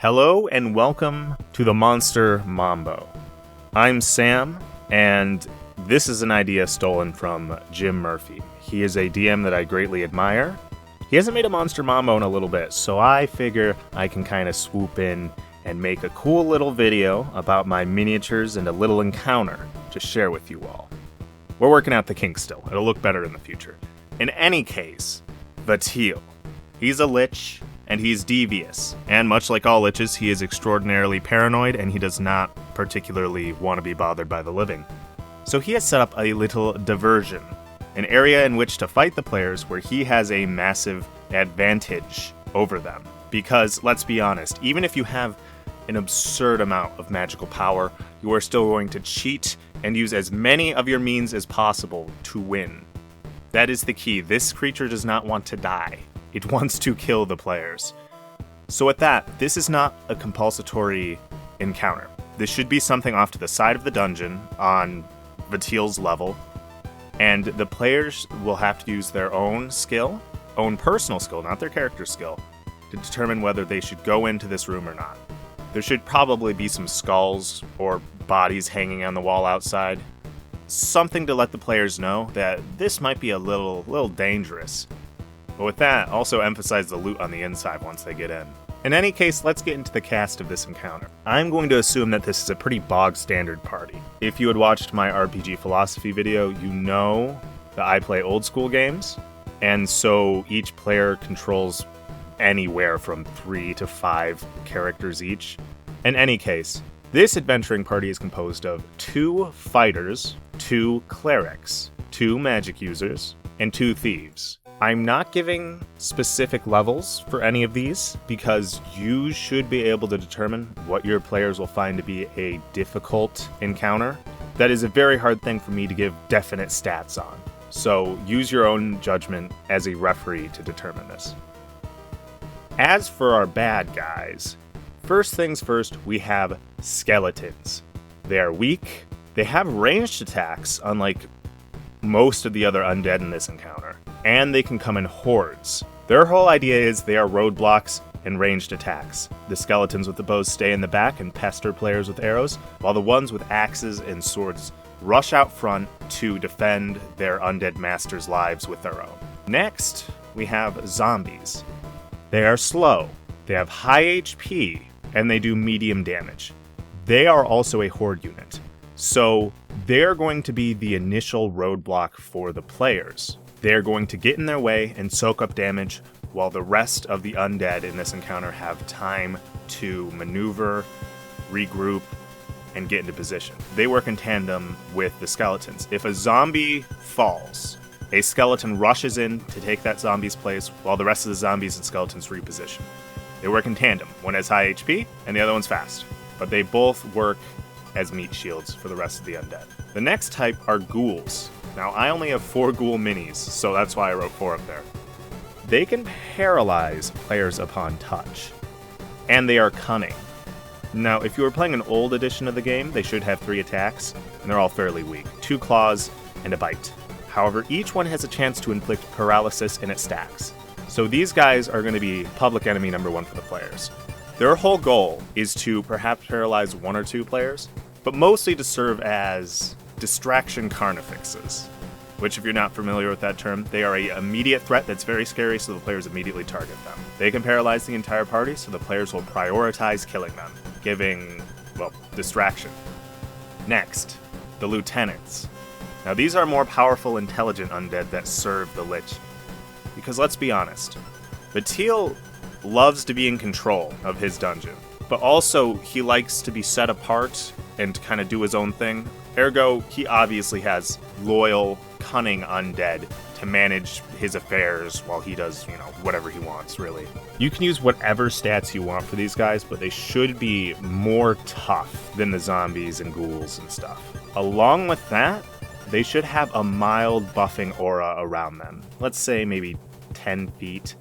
Hello and welcome to the monster Mambo. I'm Sam, and this is an idea stolen from Jim Murphy. He is a DM that I greatly admire. He hasn't made a monster Mambo in a little bit, so I figure I can kind of swoop in and make a cool little video about my miniatures and a little encounter to share with you all. We're working out the kinks still. It'll look better in the future. In any case, Valteil. He's a lich, and he's devious. And much like all liches, he is extraordinarily paranoid, and he does not particularly want to be bothered by the living. So he has set up a little diversion, an area in which to fight the players where he has a massive advantage over them. Because, let's be honest, even if you have an absurd amount of magical power, you are still going to cheat and use as many of your means as possible to win. That is the key. This creature does not want to die. It wants to kill the players. So with that, this is not a compulsory encounter. This should be something off to the side of the dungeon on Valteil's level, and the players will have to use their own skill, own personal skill, not their character skill, to determine whether they should go into this room or not. There should probably be some skulls or bodies hanging on the wall outside. Something to let the players know that this might be a little dangerous. But with that, also emphasize the loot on the inside once they get in. In any case, let's get into the cast of this encounter. I'm going to assume that this is a pretty bog standard party. If you had watched my RPG philosophy video, you know that I play old school games, and so each player controls anywhere from 3 to 5 characters each. In any case, this adventuring party is composed of 2 fighters, 2 clerics, 2 magic users, and 2 thieves. I'm not giving specific levels for any of these because you should be able to determine what your players will find to be a difficult encounter. That is a very hard thing for me to give definite stats on. So use your own judgment as a referee to determine this. As for our bad guys, first things first, we have skeletons. They are weak, they have ranged attacks, unlike most of the other undead in this encounter, and they can come in hordes. Their whole idea is they are roadblocks and ranged attacks. The skeletons with the bows stay in the back and pester players with arrows, while the ones with axes and swords rush out front to defend their undead masters' lives with their own. Next, we have zombies. They are slow, they have high HP, and they do medium damage. They are also a horde unit, so they're going to be the initial roadblock for the players. They're going to get in their way and soak up damage, while the rest of the undead in this encounter have time to maneuver, regroup, and get into position. They work in tandem with the skeletons. If a zombie falls, a skeleton rushes in to take that zombie's place, while the rest of the zombies and skeletons reposition. They work in tandem. One has high HP, and the other one's fast. But they both work as meat shields for the rest of the undead. The next type are ghouls. Now, I only have 4 ghoul minis, so that's why I wrote 4 up there. They can paralyze players upon touch, and they are cunning. Now, if you were playing an old edition of the game, they should have 3 attacks, and they're all fairly weak. 2 claws and a bite. However, each one has a chance to inflict paralysis, and it stacks. So these guys are going to be public enemy number 1 for the players. Their whole goal is to perhaps paralyze 1 or 2 players, but mostly to serve as distraction carnifexes, which, if you're not familiar with that term, they are an immediate threat that's very scary, so the players immediately target them. They can paralyze the entire party, so the players will prioritize killing them, giving, well, distraction. Next, the lieutenants. Now, these are more powerful, intelligent undead that serve the lich. Because let's be honest, Valteil loves to be in control of his dungeon, but also he likes to be set apart and kind of do his own thing. Ergo, he obviously has loyal, cunning undead to manage his affairs while he does, whatever he wants, really. You can use whatever stats you want for these guys, but they should be more tough than the zombies and ghouls and stuff. Along with that, they should have a mild buffing aura around them. Let's say maybe 10 feet.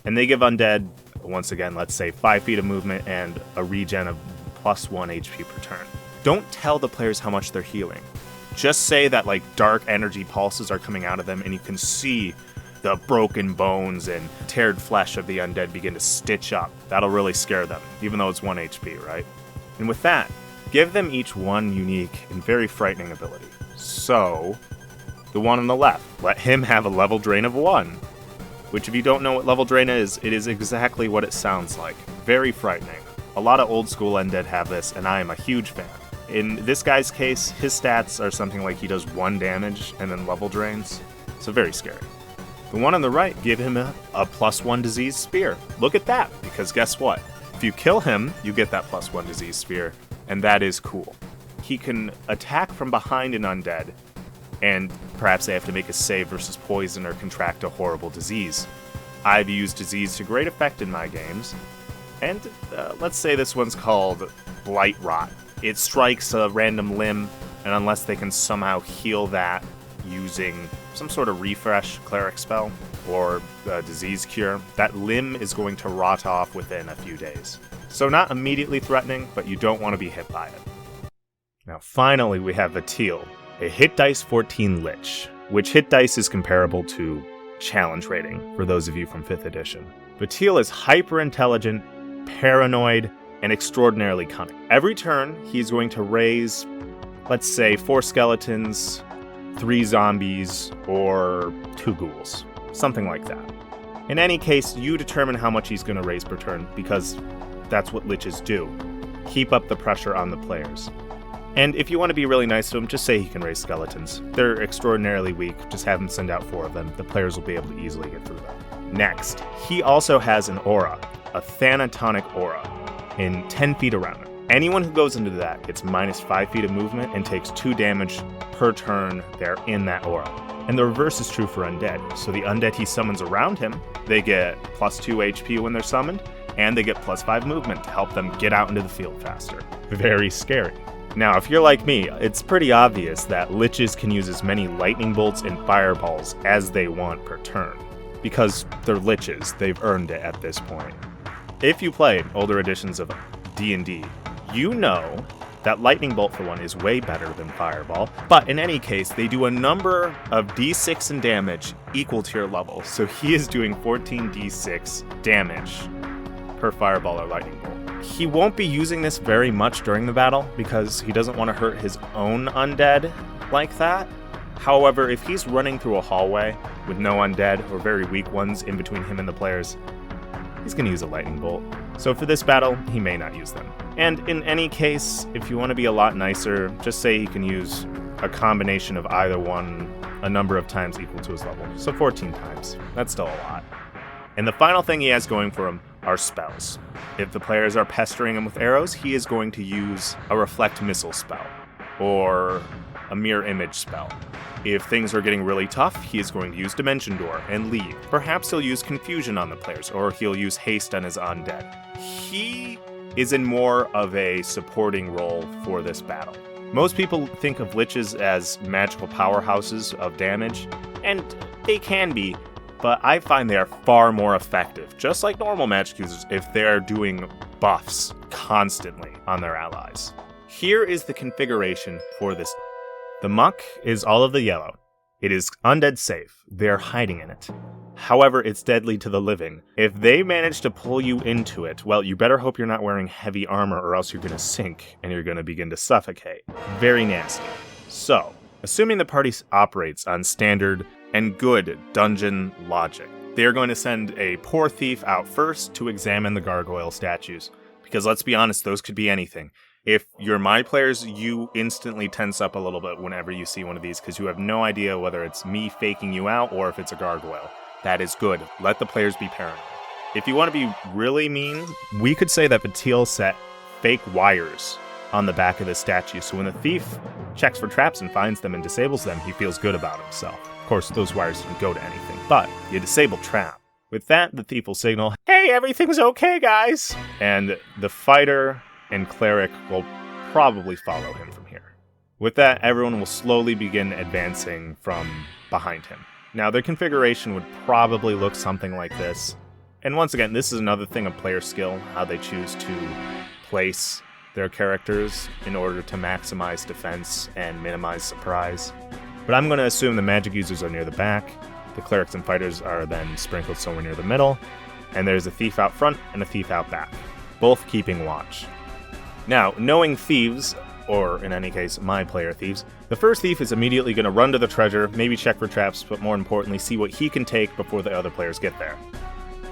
And they give undead, once again, let's say 5 feet of movement and a regen of plus 1 HP per turn. Don't tell the players how much they're healing. Just say that dark energy pulses are coming out of them, and you can see the broken bones and teared flesh of the undead begin to stitch up. That'll really scare them, even though it's 1 HP, right? And with that, give them each one unique and very frightening ability. So, the one on the left, let him have a level drain of 1. Which, if you don't know what level drain is, it is exactly what it sounds like. Very frightening. A lot of old school undead have this, and I am a huge fan. In this guy's case, his stats are something like he does 1 damage and then level drains. So very scary. The one on the right, give him a +1 disease spear. Look at that, because guess what? If you kill him, you get that +1 disease spear, and that is cool. He can attack from behind an undead, and perhaps they have to make a save versus poison or contract a horrible disease. I've used disease to great effect in my games, and let's say this one's called Blight Rot. It strikes a random limb, and unless they can somehow heal that using some sort of refresh cleric spell or a disease cure, that limb is going to rot off within a few days. So not immediately threatening, but you don't want to be hit by it. Now finally we have Valteil, a hit dice 14 lich, which hit dice is comparable to challenge rating for those of you from 5th edition. Valteil is hyper intelligent, paranoid, and extraordinarily cunning. Every turn he's going to raise, let's say, 4 skeletons, 3 zombies, or 2 ghouls. Something like that. In any case, you determine how much he's going to raise per turn, because that's what liches do. Keep up the pressure on the players. And if you want to be really nice to him, just say he can raise skeletons. They're extraordinarily weak, just have him send out 4 of them. The players will be able to easily get through them. Next, he also has an aura, a Thanatonic aura, in 10 feet around him. Anyone who goes into that gets minus 5 feet of movement and takes 2 damage per turn they're in that aura. And the reverse is true for undead. So the undead he summons around him, they get plus 2 HP when they're summoned, and they get plus 5 movement to help them get out into the field faster. Very scary. Now, if you're like me, it's pretty obvious that liches can use as many lightning bolts and fireballs as they want per turn. Because they're liches, they've earned it at this point. If you played older editions of D&D, you know that lightning bolt for one is way better than fireball, but in any case, they do a number of d6 in damage equal to your level, so he is doing 14 d6 damage per fireball or lightning bolt. He won't be using this very much during the battle because he doesn't want to hurt his own undead like that. However, if he's running through a hallway with no undead or very weak ones in between him and the players, he's going to use a lightning bolt. So for this battle, he may not use them. And in any case, if you want to be a lot nicer, just say he can use a combination of either one a number of times equal to his level. So 14 times. That's still a lot. And the final thing he has going for him are spells. If the players are pestering him with arrows, he is going to use a Reflect Missile spell or a Mirror Image spell. If things are getting really tough, he is going to use Dimension Door and leave. Perhaps he'll use Confusion on the players, or he'll use Haste on his undead. He is in more of a supporting role for this battle. Most people think of liches as magical powerhouses of damage, and they can be, but I find they are far more effective, just like normal magic users, if they're doing buffs constantly on their allies. Here is the configuration for this. The muck is all of the yellow. It is undead safe. They're hiding in it. However, it's deadly to the living. If they manage to pull you into it, well, you better hope you're not wearing heavy armor or else you're going to sink and you're going to begin to suffocate. Very nasty. So, assuming the party operates on standard and good dungeon logic, they're going to send a poor thief out first to examine the gargoyle statues. Because let's be honest, those could be anything. If you're my players, you instantly tense up a little bit whenever you see one of these because you have no idea whether it's me faking you out or if it's a gargoyle. That is good. Let the players be paranoid. If you want to be really mean, we could say that Valteil set fake wires on the back of the statue, so when the thief checks for traps and finds them and disables them, he feels good about himself. Of course, those wires didn't go to anything, but you disabled trap. With that, the thief will signal, "Hey, everything's okay, guys!" And the fighter and cleric will probably follow him from here. With that, everyone will slowly begin advancing from behind him. Now, their configuration would probably look something like this. And once again, this is another thing of player skill, how they choose to place their characters in order to maximize defense and minimize surprise. But I'm going to assume the magic users are near the back, The clerics and fighters are then sprinkled somewhere near the middle, and there's a thief out front and a thief out back, both keeping watch. Now, knowing thieves, or in any case, my player thieves, the first thief is immediately going to run to the treasure, maybe check for traps, but more importantly, see what he can take before the other players get there.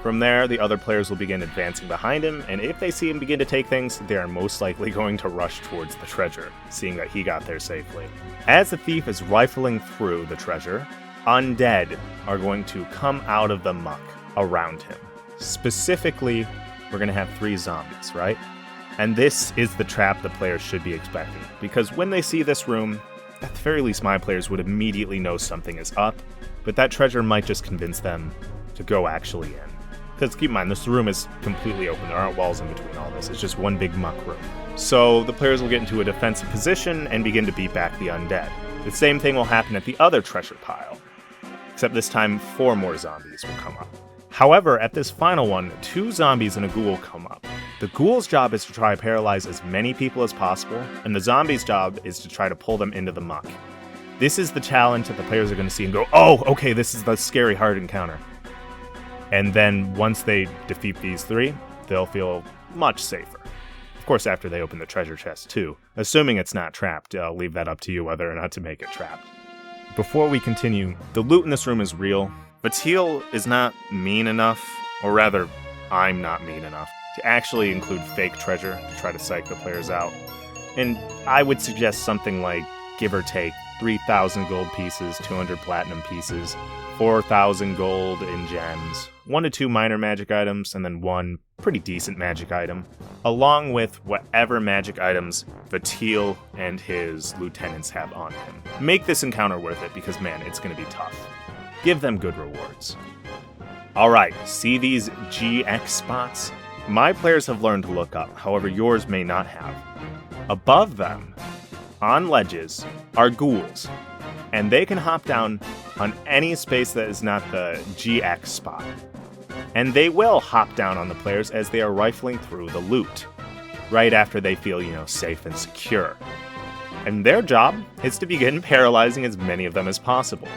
From there, the other players will begin advancing behind him, and if they see him begin to take things, they are most likely going to rush towards the treasure, seeing that he got there safely. As the thief is rifling through the treasure, undead are going to come out of the muck around him. Specifically, we're going to have 3 zombies, right? And this is the trap the players should be expecting, because when they see this room, at the very least my players would immediately know something is up, but that treasure might just convince them to go actually in. Because keep in mind, this room is completely open, there aren't walls in between all this, it's just one big muck room. So the players will get into a defensive position and begin to beat back the undead. The same thing will happen at the other treasure pile, except this time 4 more zombies will come up. However, at this final one, 2 zombies and a ghoul come up. The ghoul's job is to try to paralyze as many people as possible, and the zombie's job is to try to pull them into the muck. This is the challenge that the players are going to see and go, oh, okay, this is the scary hard encounter. And then once they defeat these 3, they'll feel much safer. Of course, after they open the treasure chest too. Assuming it's not trapped, I'll leave that up to you whether or not to make it trapped. Before we continue, the loot in this room is real. Valteil is not mean enough, or rather, I'm not mean enough, to actually include fake treasure to try to psych the players out. And I would suggest something like, give or take, 3,000 gold pieces, 200 platinum pieces, 4,000 gold in gems, 1 to 2 minor magic items, and then 1 pretty decent magic item, along with whatever magic items Valteil and his lieutenants have on him. Make this encounter worth it, because man, it's going to be tough. Give them good rewards. Alright, see these GX spots? My players have learned to look up, however yours may not have. Above them, on ledges, are ghouls, and they can hop down on any space that is not the GX spot. And they will hop down on the players as they are rifling through the loot, right after they feel, safe and secure. And their job is to begin paralyzing as many of them as possible.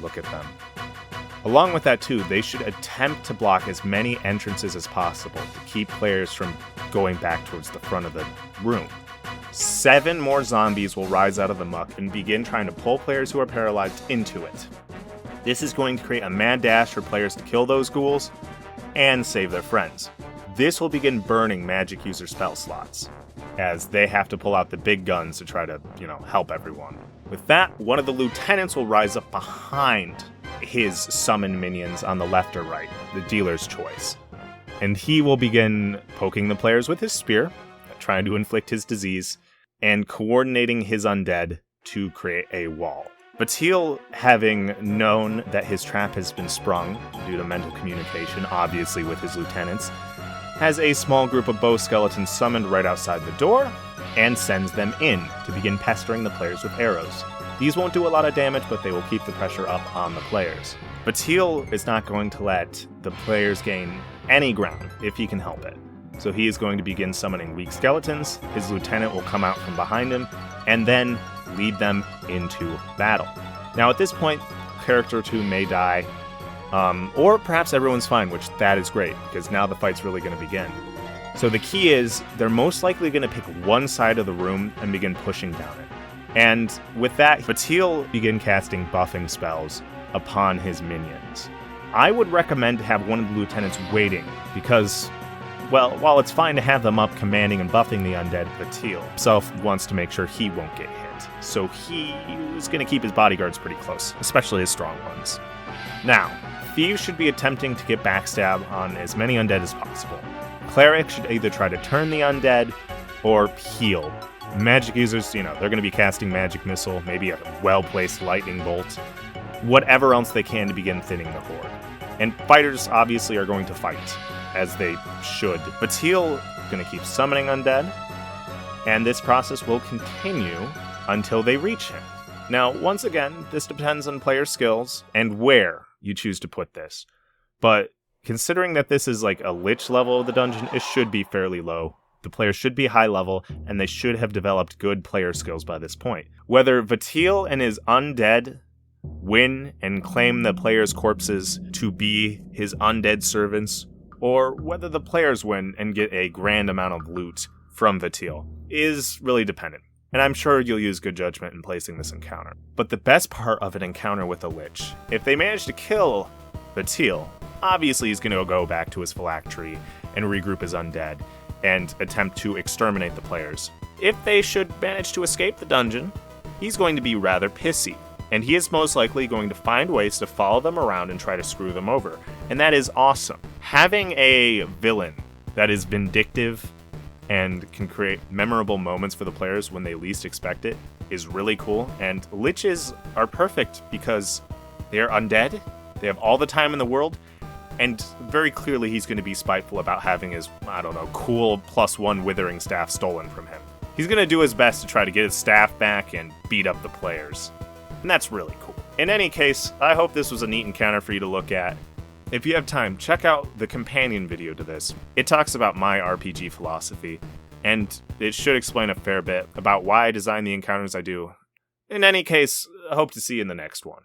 Look at them. Along with that too, they should attempt to block as many entrances as possible to keep players from going back towards the front of the room. 7 more zombies will rise out of the muck and begin trying to pull players who are paralyzed into it. This is going to create a mad dash for players to kill those ghouls and save their friends. This will begin burning magic user spell slots, as they have to pull out the big guns to try to, help everyone. With that, one of the lieutenants will rise up behind his summoned minions on the left or right, the dealer's choice. And he will begin poking the players with his spear, trying to inflict his disease, and coordinating his undead to create a wall. Valteil, having known that his trap has been sprung due to mental communication, obviously with his lieutenants, has a small group of bow skeletons summoned right outside the door, and sends them in to begin pestering the players with arrows. These won't do a lot of damage, but they will keep the pressure up on the players. Valteil is not going to let the players gain any ground if he can help it. So he is going to begin summoning weak skeletons, his lieutenant will come out from behind him, and then lead them into battle. Now at this point, character 2 may die, or perhaps everyone's fine, which that is great, because now the fight's really going to begin. So the key is, they're most likely going to pick one side of the room and begin pushing down it. And with that, Valteil begin casting buffing spells upon his minions. I would recommend to have one of the lieutenants waiting, because, well, while it's fine to have them up commanding and buffing the undead, Valteil himself wants to make sure he won't get hit. So he is going to keep his bodyguards pretty close, especially his strong ones. Now, thieves should be attempting to get backstab on as many undead as possible. Clerics should either try to turn the undead or heal. Magic users, they're going to be casting magic missile, maybe a well-placed lightning bolt, whatever else they can to begin thinning the horde. And fighters obviously are going to fight, as they should. Valteil is going to keep summoning undead, and this process will continue until they reach him. Now, once again, this depends on player skills and where you choose to put this. But considering that this is like a lich level of the dungeon, it should be fairly low. The players should be high level, and they should have developed good player skills by this point. Whether Valteil and his undead win and claim the player's corpses to be his undead servants, or whether the players win and get a grand amount of loot from Valteil is really dependent. And I'm sure you'll use good judgment in placing this encounter. But the best part of an encounter with a lich, if they manage to kill Valteil, obviously he's going to go back to his phylactery and regroup his undead and attempt to exterminate the players. If they should manage to escape the dungeon, he's going to be rather pissy, and he is most likely going to find ways to follow them around and try to screw them over. And that is awesome. Having a villain that is vindictive and can create memorable moments for the players when they least expect it is really cool, and liches are perfect because they're undead, they have all the time in the world, and very clearly he's going to be spiteful about having his, cool +1 withering staff stolen from him. He's going to do his best to try to get his staff back and beat up the players, and that's really cool. In any case, I hope this was a neat encounter for you to look at. If you have time, check out the companion video to this. It talks about my RPG philosophy, and it should explain a fair bit about why I design the encounters I do. In any case, I hope to see you in the next one.